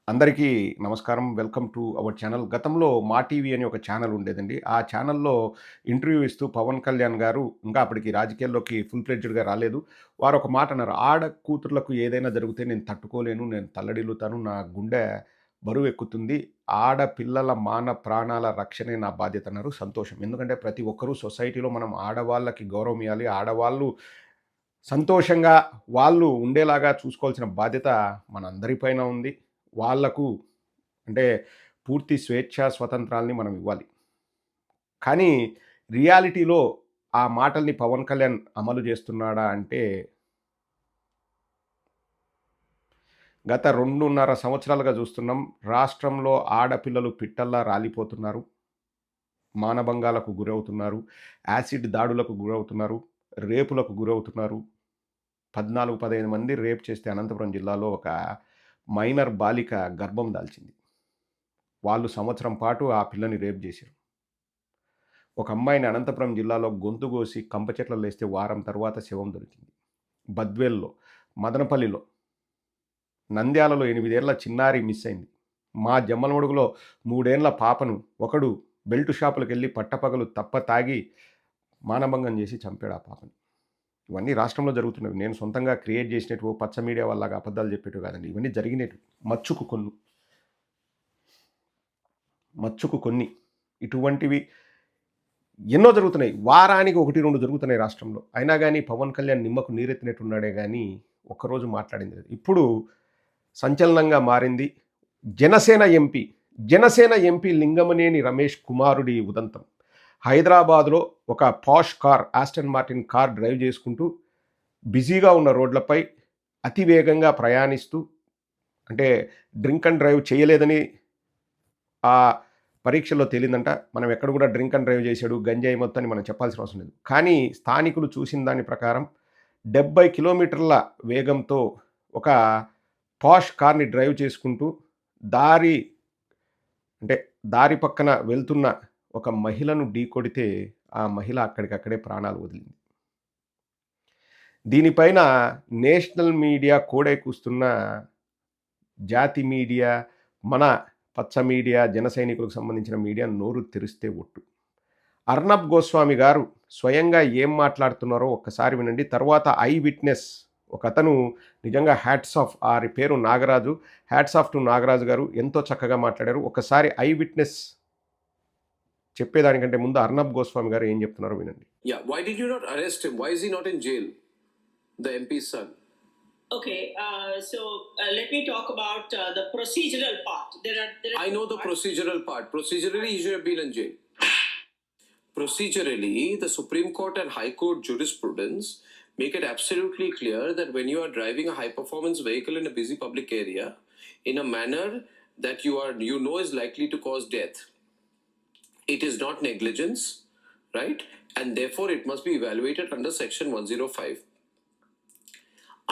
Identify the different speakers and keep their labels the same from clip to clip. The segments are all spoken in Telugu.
Speaker 1: అందరికీ నమస్కారం. Welcome to our channel. గతంలో మా టీవీ అని ఒక ఛానల్ ఉండేదండి. ఆ ఛానల్‌లో ఇంటర్వ్యూ ఇస్తూ పవన్ కళ్యాణ్ గారు ఇంకా అప్పటికి రాజకీయాల్లోకి ఫుల్ ఫ్లెడ్జ్డ్‌గా రాలేదు. వారు ఒక మాట అన్నారు. కూతుర్లకు ఏదైనా జరిగితే నేను తట్టుకోలేను. నేను తల్లడిల్లుతాను. నా గుండె బరువెక్కుతుంది. ఆడపిల్లల ప్రాణాల రక్షణే నా బాధ్యత అన్నారు. సంతోషం. ఎందుకంటే ప్రతి ఒక్కరూ సొసైటీలో మనం ఆడవాళ్ళకి గౌరవం ఇయ్యాలి. ఆడవాళ్ళు సంతోషంగా వాళ్ళు ఉండేలాగా చూసుకోవాల్సిన బాధ్యత మనందరిపైన ఉంది. వాళ్లకు అంటే పూర్తి స్వేచ్ఛ, స్వతంత్రాల్ని మనం ఇవ్వాలి. కానీ రియాలిటీలో ఆ మాటల్ని పవన్ కళ్యాణ్ అమలు చేస్తున్నాడా అంటే గత 2.5 సంవత్సరాలుగా చూస్తున్నాం. రాష్ట్రంలో ఆడపిల్లలు పిట్టల్లా రాలిపోతున్నారు. మానభంగాలకు గురవుతున్నారు. యాసిడ్ దాడులకు గురవుతున్నారు. రేపులకు గురవుతున్నారు. 14, 15 మంది రేప్ చేస్తే అనంతపురం జిల్లాలో ఒక మైనర్ బాలిక గర్భం దాల్చింది. వాళ్ళు సంవత్సరం పాటు ఆ పిల్లని రేప్ చేశారు. ఒక అమ్మాయిని అనంతపురం జిల్లాలో గొంతు కోసి కంప చెట్లలో వేస్తే వారం తర్వాత శవం దొరికింది. బద్వేల్లో, మదనపల్లిలో, నంద్యాలలో 8 ఏళ్ల చిన్నారి మిస్ అయింది. మా జమ్మలమడుగులో 3 ఏళ్ల పాపను ఒకడు బెల్ట్ షాపులకెళ్ళి పట్టపగలు తప్ప తాగి మానభంగం చేసి చంపాడు ఆ పాపని. ఇవన్నీ రాష్ట్రంలో జరుగుతున్నవి. నేను సొంతంగా క్రియేట్ చేసినట్టు పచ్చ మీడియా వాళ్ళగా అబద్ధాలు చెప్పేటివి కాదండి. ఇవన్నీ జరిగినట్టు మచ్చుకు కొన్ని ఇటువంటివి ఎన్నో జరుగుతున్నాయి. వారానికి 1, 2 జరుగుతున్నాయి రాష్ట్రంలో. అయినా కానీ పవన్ కళ్యాణ్ నిమ్మకు నీరెత్తినట్టున్నాడే కానీ ఒక్కరోజు మాట్లాడింది లేదు. ఇప్పుడు సంచలనంగా మారింది జనసేన ఎంపీ లింగమనేని రమేష్ కుమారుడి ఉదంతం. హైదరాబాద్లో ఒక posh car, Aston Martin car drive చేసుకుంటూ బిజీగా ఉన్న రోడ్లపై అతి వేగంగా ప్రయాణిస్తూ, అంటే డ్రింక్ అండ్ డ్రైవ్ చేయలేదని ఆ పరీక్షలో తేలిందంట. మనం ఎక్కడ కూడా డ్రింక్ అండ్ డ్రైవ్ చేశాడు, గంజాయి మొత్తాన్ని మనం చెప్పాల్సిన అవసరం లేదు. కానీ స్థానికులు చూసిన దాని ప్రకారం 70 కిలోమీటర్ల వేగంతో ఒక పాష్ కార్ని డ్రైవ్ చేసుకుంటూ దారి పక్కన వెళ్తున్న ఒక మహిళను ఢీకొడితే ఆ మహిళ అక్కడికక్కడే ప్రాణాలు వదిలింది. దీనిపైన నేషనల్ మీడియా కోడై కూస్తున్న జాతి మీడియా, మన పచ్చ మీడియా, జన సైనికులకు సంబంధించిన మీడియా నోరు తెరిస్తే ఒట్టు. అర్నబ్ గోస్వామి గారు స్వయంగా ఏం మాట్లాడుతున్నారో ఒక్కసారి వినండి. తర్వాత ఐ విట్నెస్ ఒకతను నిజంగా హ్యాట్స్ ఆఫ్, ఆరి పేరు Nagaraju, hats off to Nagaraju గారు, ఎంతో చక్కగా మాట్లాడారు. ఒకసారి ఐ విట్నెస్ చెప్పేదానికంటే ముందు అర్నబ్ గోస్వామి గారు ఏం చెప్తున్నారో వినండి.
Speaker 2: Yeah, why did you not arrest him? Why is he not in jail? The MP's son.
Speaker 3: Okay, let me talk about the procedural part.
Speaker 2: I know the procedural part. Procedurally, he should have been in jail. Procedurally, the Supreme Court and High Court jurisprudence make it absolutely clear that when you are driving a high-performance vehicle in a busy public area in a manner that you know is likely to cause death, it is not negligence, right? And therefore, it must be evaluated under Section 105.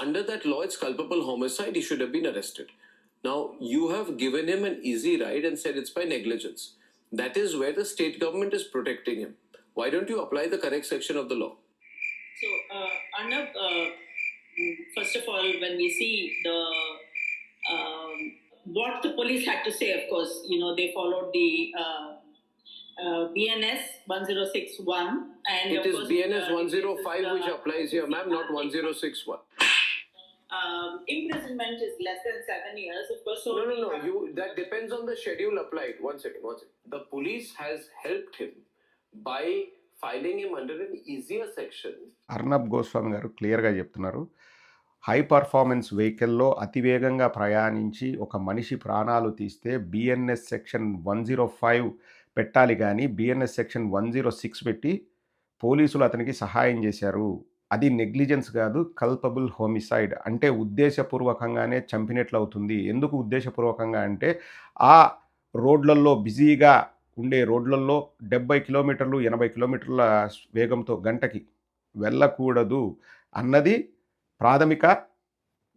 Speaker 2: Under that law, it's culpable homicide. He should have been arrested. Now, you have given him an easy ride and said it's by negligence. That is where the state government is protecting him. Why don't you apply the correct section of the law?
Speaker 3: So, Arnab, first of all, when we see what the police had to say, of course, they followed the BNS 1061, and
Speaker 2: it is BNS 105 which applies here, ma'am, not 1061.
Speaker 3: Imprisonment is less than 7 years, of course. So
Speaker 2: no. That depends on the schedule applied. One second. The police has helped him by filing him under an easier section.
Speaker 1: Arnab Goswami గారు క్లియర్గా చెప్తున్నారు. హై పర్ఫార్మెన్స్ వెహికల్లో అతివేగంగా ప్రయాణించి ఒక మనిషి ప్రాణాలు తీస్తే బిఎన్ఎస్ సెక్షన్ 105 పెట్టాలి, కానీ బిఎన్ఎస్ సెక్షన్ 106 పెట్టి పోలీసులు అతనికి సహాయం చేశారు. అది నెగ్లిజెన్స్ కాదు, కల్పబుల్ హోమిసైడ్. అంటే ఉద్దేశపూర్వకంగానే చంపినట్లు అవుతుంది. ఎందుకు ఉద్దేశపూర్వకంగా అంటే ఆ రోడ్లల్లో, బిజీగా ఉండే రోడ్లల్లో 70 కిలోమీటర్లు, 80 కిలోమీటర్ల వేగంతో గంటకి వెళ్ళకూడదు అన్నది ప్రాథమిక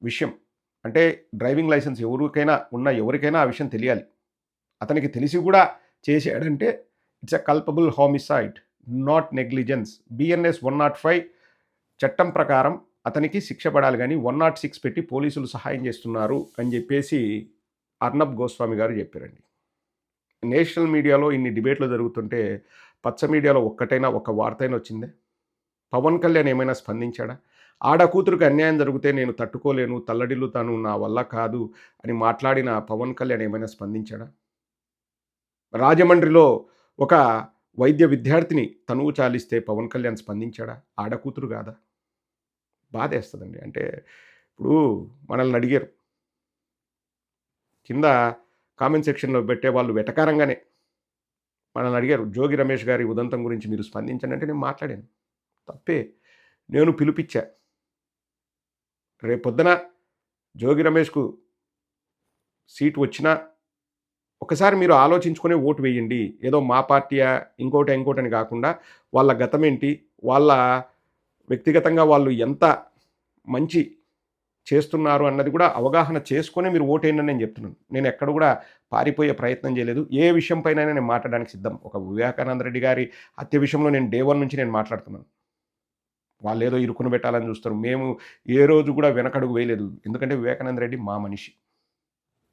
Speaker 1: విషయం. అంటే డ్రైవింగ్ లైసెన్స్ ఎవరికైనా ఆ విషయం తెలియాలి. అతనికి తెలిసి కూడా చేసాడంటే it's a culpable homicide, not negligence. BNS 105 చట్టం ప్రకారం అతనికి శిక్ష పడాలి, కానీ 106 పెట్టి పోలీసులు సహాయం చేస్తున్నారు అని చెప్పేసి అర్నబ్ గోస్వామి గారు చెప్పారండి. నేషనల్ మీడియాలో ఇన్ని డిబేట్లు జరుగుతుంటే పచ్చ మీడియాలో ఒక్కటైనా ఒక వార్త అయినా వచ్చిందే? పవన్ కళ్యాణ్ ఏమైనా స్పందించాడా? ఆడ కూతురికి అన్యాయం జరిగితే నేను తట్టుకోలేను, తల్లడిల్లుతాను, నా వల్ల కాదు అని మాట్లాడిన పవన్ కళ్యాణ్ ఏమైనా స్పందించాడా? రాజమండ్రిలో ఒక వైద్య విద్యార్థిని తనువు చాలిస్తే పవన్ కళ్యాణ్ స్పందించాడా? ఆడ కూతురు కాదా? బాధేస్తదండి. అంటే ఇప్పుడు మనల్ని అడిగారు. కింద కామెంట్ సెక్షన్‌లో పెట్టేవాళ్ళు వెటకారంగానే మనల్ని అడిగారు. జోగి రమేష్ గారి ఉదంతం గురించి మీరు స్పందించండి అంటే నేను మాట్లాడాను. తప్పే. నేను పిలిపిచ్చా. రేపొద్దున జోగి రమేష్‌కు సీట్ వచ్చినా ఒకసారి మీరు ఆలోచించుకునే ఓటు వేయండి. ఏదో మా పార్టీయా, ఇంకోటని గాకుండా వాళ్ళ గతమేంటి, వాళ్ళ వ్యక్తిగతంగా వాళ్ళు ఎంత మంచి చేస్తున్నారు అన్నది కూడా అవగాహన చేసుకొనే మీరు ఓటేయండి అని నేను చెప్తున్నాను. నేను ఎక్కడ కూడా పారిపోయే ప్రయత్నం చేయలేదు. ఏ విషయం పైనైనా నేను మాట్లాడడానికి సిద్ధం. ఒక వివేకానంద రెడ్డి గారి హత్య విషయంలో నేను డే 1 నుంచి నేను మాట్లాడుతున్నాను. వాళ్ళేదో ఇరుకున పెట్టాలని చూస్తారు. మేము ఏ రోజు కూడా వెనకడుగు వేయలేదు. ఎందుకంటే వివేకానంద రెడ్డి మా మనిషి.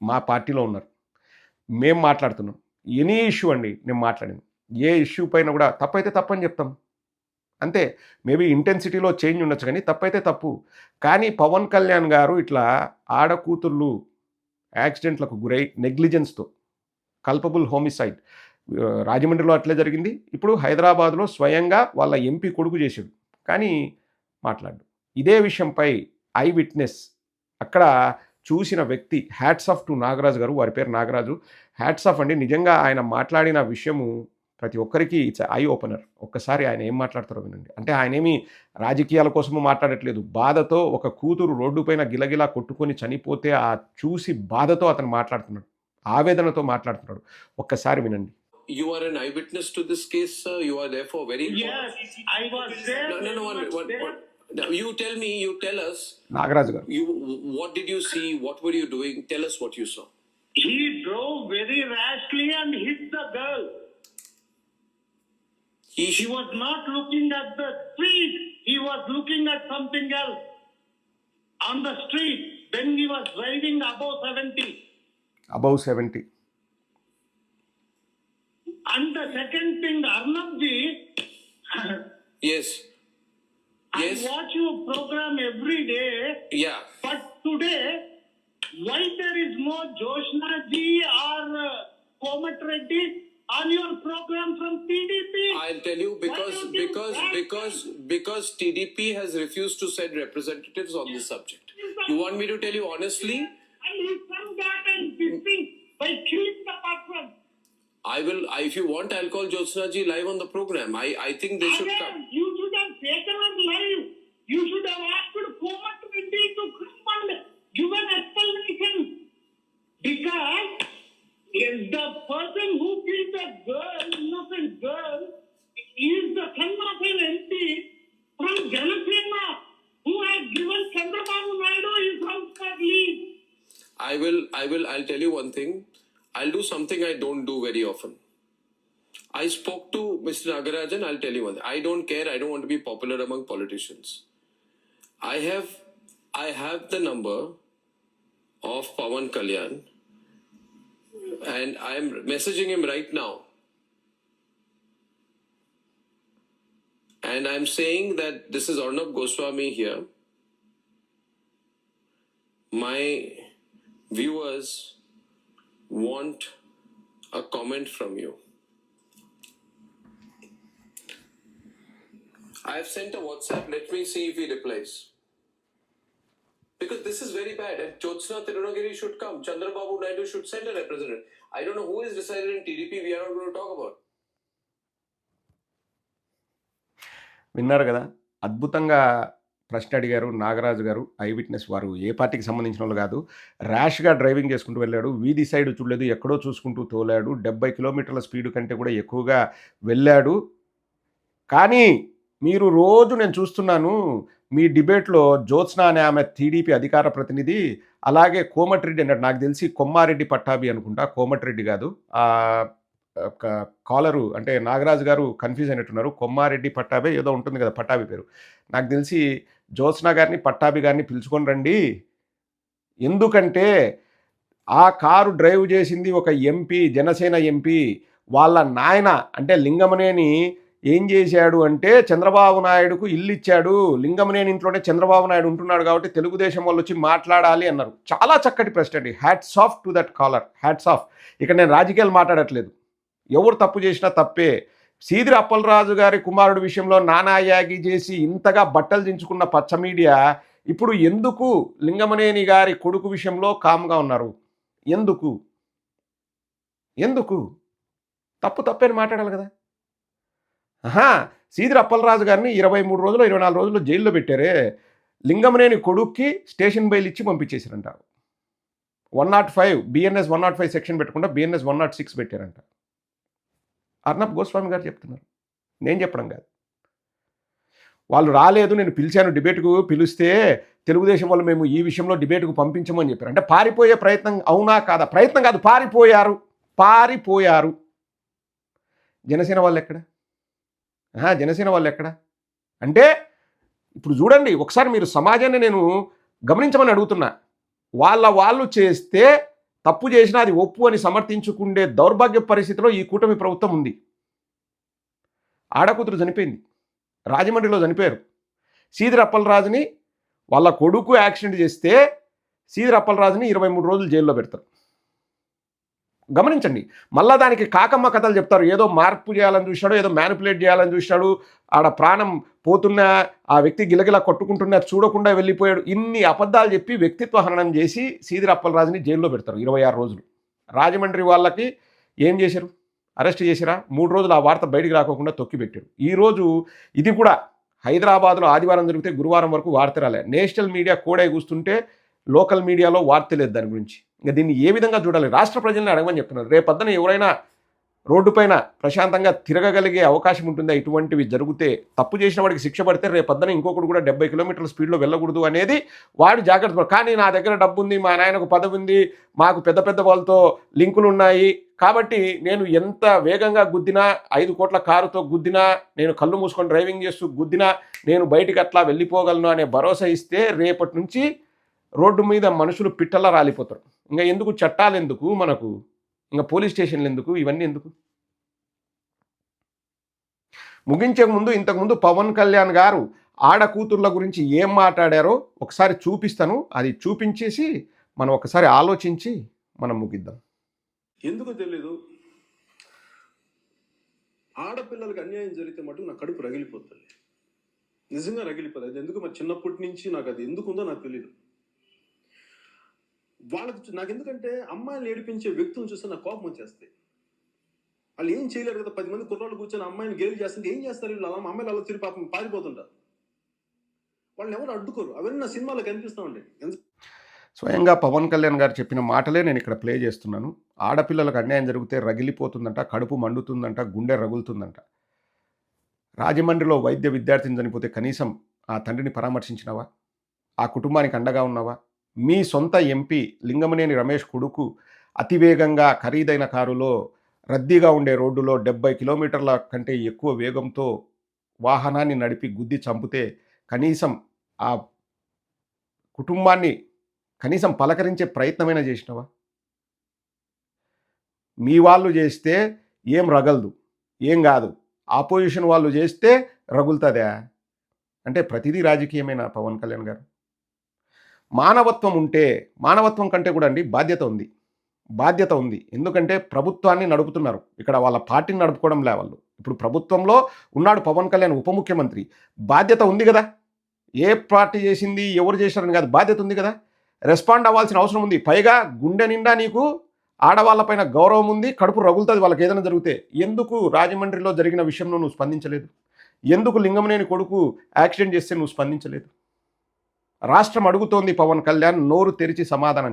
Speaker 1: మా పార్టీలో ఉన్నారు. మేము మాట్లాడుతున్నాం. ఎనీ ఇష్యూ అండి నేను మాట్లాడాను. ఏ ఇష్యూ పైన కూడా తప్పైతే తప్పని చెప్తాం. అంతే. మేబీ ఇంటెన్సిటీలో చేంజ్ ఉండొచ్చు కానీ తప్పైతే తప్పు. కానీ పవన్ కళ్యాణ్ గారు ఇట్లా ఆడకూతుర్లు యాక్సిడెంట్లకు గురై నెగ్లిజెన్స్‌తో కల్పబుల్ హోమిసైడ్ రాజమండ్రిలో అట్లే జరిగింది. ఇప్పుడు హైదరాబాద్‌లో స్వయంగా వాళ్ళ ఎంపీ కొడుకు చేసాడు. కానీ మాట్లాడు. ఇదే విషయంపై ఐ విట్నెస్ అక్కడ చూసిన వ్యక్తి హ్యాట్స్ ఆఫ్ టు నాగరాజు గారు. వారి పేరు నాగరాజు. హ్యాట్స్ ఆఫ్ అండి. నిజంగా ఆయన మాట్లాడిన విషయము ప్రతి ఒక్కరికి ఇట్స్ ఐ ఓపెనర్. ఒక్కసారి ఆయన ఏం మాట్లాడతారో వినండి. అంటే ఆయనేమి రాజకీయాల కోసము మాట్లాడట్లేదు. బాధతో ఒక కూతురు రోడ్డు పైన గిలగిలా కొట్టుకొని చనిపోతే ఆ చూసి బాధతో అతను మాట్లాడుతున్నాడు. ఆవేదనతో మాట్లాడుతున్నాడు. ఒక్కసారి వినండి.
Speaker 2: You are an eyewitness to this case, sir. You are therefore very
Speaker 3: Yes, I was there.
Speaker 2: No, one. Now, you tell us.
Speaker 1: Nagaraju గారు.
Speaker 2: What did you see? What were you doing? Tell us what you saw.
Speaker 3: He drove very rashly and hit the girl. He was not looking at the street. He was looking at something else on the street when he was driving above 70.
Speaker 1: Above 70.
Speaker 3: And the second thing, Arnabji,
Speaker 2: Yes. Yes.
Speaker 3: I watch your program every day.
Speaker 2: Yeah.
Speaker 3: But today, why there is no Joshna ji or Komat Reddy on your program from TDP?
Speaker 2: I'll tell you because TDP has refused to send representatives on this subject. You want me to tell you honestly?
Speaker 3: And he come back and this thing by killing the person.
Speaker 2: If you want, I'll call Jyotsna ji live on the program. I think they should
Speaker 3: Again,
Speaker 2: come.
Speaker 3: you should have taken her live. You should have asked Komat Reddy to come and give an explanation. Because if the person who killed the girl, innocent girl, is the son of an MP from Janasena who has given Chandrababu Naidu his house for leave.
Speaker 2: I'll tell you one thing. I'll do something I don't do very often. I spoke to Mr. Nagarajan. I'll tell you one thing. I don't care. I don't want to be popular among politicians. I have the number of Pawan Kalyan and I am messaging him right now. And I'm saying that this is Arnab Goswami here. My viewers want a comment from you. I have sent a WhatsApp. Let me see if he replies. Because this is very bad. And Jyotsna Tirunagiri should come. Chandrababu Naidu should send a representative. I don't know who is decided in TDP. We are not going to talk about.
Speaker 1: విన్నారు కదా, అద్భుతంగా ప్రశ్న అడిగారు నాగరాజు గారు. I witness. వారు ఏ పార్టీకి సంబంధించిన వాళ్ళు కాదు. ర్యాష్గా డ్రైవింగ్ చేసుకుంటూ వెళ్ళాడు. వీధి సైడ్ చూడలేదు, ఎక్కడో చూసుకుంటూ తోలాడు. 70 కిలోమీటర్ల స్పీడ్ కంటే కూడా ఎక్కువగా వెళ్ళాడు. కానీ మీరు రోజు నేను చూస్తున్నాను మీ డిబేట్లో జ్యోత్స్న అనే ఆమె టీడీపీ అధికార ప్రతినిధి, అలాగే కోమటిరెడ్డి అన్నాడు. నాకు తెలిసి కొమ్మారెడ్డి పట్టాభి అనుకుంటా, కోమటిరెడ్డి కాదు. కాలరు అంటే నాగరాజు గారు కన్ఫ్యూజ్ అయినట్టున్నారు. కొమ్మారెడ్డి పట్టాభి ఏదో ఉంటుంది కదా పట్టాభి పేరు. నాకు తెలిసి జ్యోత్స్న గారిని పట్టాభి గారిని పిలుచుకొని రండి. ఎందుకంటే ఆ కారు డ్రైవ్ చేసింది ఒక ఎంపీ, జనసేన ఎంపీ. వాళ్ళ నాయన అంటే లింగమనేని ఏం చేశాడు అంటే చంద్రబాబు నాయుడుకు ఇల్లు ఇచ్చాడు. లింగమనేని ఇంట్లోనే చంద్రబాబు నాయుడు ఉంటున్నాడు కాబట్టి తెలుగుదేశం వాళ్ళు వచ్చి మాట్లాడాలి అన్నారు. చాలా చక్కటి ప్రశ్న అండి. Hats off to that caller. Hats off. ఇక్కడ నేను రాజకీయాలు మాట్లాడట్లేదు. ఎవరు తప్పు చేసినా తప్పే. సీదిరి అప్పలరాజు గారి కుమారుడు విషయంలో నానాయాగి చేసి ఇంతగా బట్టలు దించుకున్న పచ్చ మీడియా ఇప్పుడు ఎందుకు లింగమనేని గారి కొడుకు విషయంలో కామ్గా ఉన్నారు? ఎందుకు? ఎందుకు? తప్పు తప్పని మాట్లాడాలి కదా. ఆహా, సీదిరి అప్పలరాజు గారిని 23 రోజులు 24 రోజులు జైల్లో పెట్టారే. లింగమనేని కొడుక్కి స్టేషన్ బెయిల్ ఇచ్చి పంపించేశారంట. 105 బిఎన్ఎస్ 105 సెక్షన్ పెట్టకుండా బిఎన్ఎస్ 106 పెట్టారంట. అర్నబ్ గోస్వామి గారు చెప్తున్నారు, నేను చెప్పడం కాదు. వాళ్ళు రాలేదు, నేను పిలిచాను డిబేట్కు, పిలిస్తే తెలుగుదేశం వాళ్ళు మేము ఈ విషయంలో డిబేట్కు పంపించమని చెప్పారు. అంటే పారిపోయే ప్రయత్నం అవునా కాదా? ప్రయత్నం కాదు, పారిపోయారు. జనసేన వాళ్ళు ఎక్కడ? జనసేన వాళ్ళు ఎక్కడ? అంటే ఇప్పుడు చూడండి ఒకసారి, మీరు సమాజాన్ని నేను గమనించమని అడుగుతున్నా. వాళ్ళు చేస్తే తప్పు చేసినా అది ఒప్పు అని సమర్థించుకుండే దౌర్భాగ్య పరిస్థితిలో ఈ కూటమి ప్రభుత్వం ఉంది. ఆడకూతురు చనిపోయింది, రాజమండ్రిలో చనిపోయారు. సీదిరి అప్పలరాజుని వాళ్ళ కొడుకు యాక్సిడెంట్ చేస్తే సీదిరి అప్పలరాజుని 23 రోజులు జైల్లో పెడతారు. గమనించండి. మళ్ళా దానికి కాకమ్మ కథలు చెప్తారు. ఏదో మార్పు చేయాలని చూశాడు, ఏదో మ్యానిపులేట్ చేయాలని చూశాడు, ఆడ ప్రాణం పోతున్న ఆ వ్యక్తి గిలగిలా కొట్టుకుంటున్నా చూడకుండా వెళ్ళిపోయాడు. ఇన్ని అబద్ధాలు చెప్పి వ్యక్తిత్వ హననం చేసి సీదిరి అప్పలరాజుని జైల్లో పెడతారు 26 రోజులు. రాజమండ్రి వాళ్ళకి ఏం చేశారు? అరెస్ట్ చేసిరా? 3 రోజులు ఆ వార్త బయటికి రాకోకుండా తొక్కిపెట్టారు. ఈరోజు ఇది కూడా హైదరాబాద్లో ఆదివారం జరిగితే గురువారం వరకు వార్త రాలే. నేషనల్ మీడియా కోడే కూస్తుంటే లోకల్ మీడియాలో వార్త లేదు దాని గురించి. ఇంకా దీన్ని ఏ విధంగా చూడాలి? రాష్ట్ర ప్రజల్ని అడగమని చెప్తున్నారు. రేపొద్దున ఎవరైనా రోడ్డు పైన ప్రశాంతంగా తిరగగలిగే అవకాశం ఉంటుందా? ఇటువంటివి జరిగితే తప్పు చేసిన వాడికి శిక్ష పడితే రేపొద్దున ఇంకొకటి కూడా 70 కిలోమీటర్ల స్పీడ్లో వెళ్ళకూడదు అనేది వాడు జాగ్రత్త. కానీ నా దగ్గర డబ్బు ఉంది, మా నాయనకు పదవి ఉంది, మాకు పెద్ద వాళ్ళతో లింకులు ఉన్నాయి కాబట్టి నేను ఎంత వేగంగా గుద్దినా, 5 కోట్ల కారుతో గుద్దినా, నేను కళ్ళు మూసుకొని డ్రైవింగ్ చేస్తూ గుద్దినా నేను బయటికి అట్లా వెళ్ళిపోగలను అనే భరోసా ఇస్తే రేపటి నుంచి రోడ్డు మీద మనుషులు పిట్టలా రాలిపోతారు. ఇంకా ఎందుకు చట్టాలు, ఎందుకు మనకు ఇంకా పోలీస్ స్టేషన్లు ఎందుకు, ఇవన్నీ ఎందుకు? ముగించే ముందు ఇంతకుముందు పవన్ కళ్యాణ్ గారు ఆడకూతుర్ల గురించి ఏం మాట్లాడారో ఒకసారి చూపిస్తాను. అది చూపించేసి మనం ఒకసారి ఆలోచించి మనం ముగిద్దాం.
Speaker 4: ఎందుకో తెలీదు, ఆడపిల్లలకు అన్యాయం జరిగితే మటుకు నా కడుపు రగిలిపోతుంది. నిజంగా రగిలిపోతుంది. అది ఎందుకు మరి చిన్నప్పటి నుంచి నాకు అది ఎందుకు ఉందో నాకు తెలియదు. వాళ్ళకి నాకు ఎందుకంటే అమ్మాయిలు ఏడిపించే వ్యక్తులను చూస్తే నాకు కోపం వచ్చేస్తాయి. వాళ్ళు ఏం చేయలేరు కదా. 10 మంది కుర్రాళ్ళు కూర్చొని అమ్మాయిని గేలు చేస్తుంటే ఏం చేస్తారు వీళ్ళు? అలా అమ్మాయిలు అలా తిరిగి పాపం పారిపోతుంటారు. వాళ్ళని ఎవరు అడ్డుకోరు. అవన్నీ నా సినిమాలో కనిపిస్తూ ఉంటాయి.
Speaker 1: స్వయంగా పవన్ కళ్యాణ్ గారు చెప్పిన మాటలే నేను ఇక్కడ ప్లే చేస్తున్నాను. ఆడపిల్లలకు అన్యాయం జరిగితే రగిలిపోతుందంట, కడుపు మండుతుందంట, గుండె రగులుతుందంట. రాజమండ్రిలో వైద్య విద్యార్థిని చనిపోతే కనీసం ఆ తండ్రిని పరామర్శించినావా? ఆ కుటుంబానికి అండగా ఉన్నావా? మీ సొంత ఎంపీ లింగమనేని రమేష్ కొడుకు అతివేగంగా ఖరీదైన కారులో రద్దీగా ఉండే రోడ్డులో 70 కిలోమీటర్ల కంటే ఎక్కువ వేగంతో వాహనాన్ని నడిపి గుద్ది చంపితే కనీసం ఆ కుటుంబాన్ని కనీసం పలకరించే ప్రయత్నమైనా చేసినావా? మీ వాళ్ళు చేస్తే ఏం రగలదు, ఏం కాదు. ఆపోజిషన్ వాళ్ళు చేస్తే రగులుతుందా? అంటే ప్రతిదీ రాజకీయమైన పవన్ కళ్యాణ్ గారు. మానవత్వం ఉంటే, మానవత్వం కంటే కూడా అండి బాధ్యత ఉంది. ఎందుకంటే ప్రభుత్వాన్ని నడుపుతున్నారు. ఇక్కడ వాళ్ళ పార్టీని నడుపుకోవడం లే వాళ్ళు. ఇప్పుడు ప్రభుత్వంలో ఉన్నాడు పవన్ కళ్యాణ్, ఉప ముఖ్యమంత్రి. బాధ్యత ఉంది కదా. ఏ పార్టీ చేసింది, ఎవరు చేశారని కాదు, బాధ్యత ఉంది కదా. రెస్పాండ్ అవ్వాల్సిన అవసరం ఉంది. పైగా గుండె నిండా నీకు ఆడవాళ్ళపైన గౌరవం ఉంది, కడుపు రగులుతుంది వాళ్ళకి ఏదైనా జరిగితే. ఎందుకు రాజమండ్రిలో జరిగిన విషయంలో నువ్వు స్పందించలేదు? ఎందుకు లింగమనేని కొడుకు యాక్సిడెంట్ చేస్తే నువ్వు స్పందించలేదు? రాష్ట్రం అడుగుతోంది పవన్ కళ్యాణ్, నోరు తెరిచి సమాధానం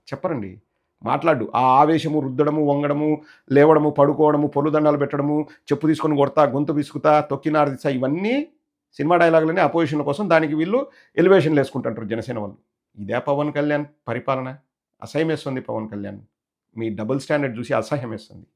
Speaker 1: చెప్పరండి, మాట్లాడు. ఆ ఆవేశము, రుద్దడము, వంగడము, లేవడము, పడుకోవడము, పొలుదండాలు పెట్టడము, చెప్పు తీసుకొని కొడతా, గొంతు విసుకుతా, తొక్కినార్దిసా, ఇవన్నీ సినిమా డైలాగులనే అపోజిషన్ కోసం. దానికి వీళ్ళు ఎలివేషన్లు వేసుకుంటుంటారు జనసేన వాళ్ళు. ఇదే పవన్ కళ్యాణ్ పరిపాలన? అసహ్యం వేస్తుంది పవన్ కళ్యాణ్. మీ డబుల్ స్టాండర్డ్ చూసి అసహ్యం వేస్తుంది.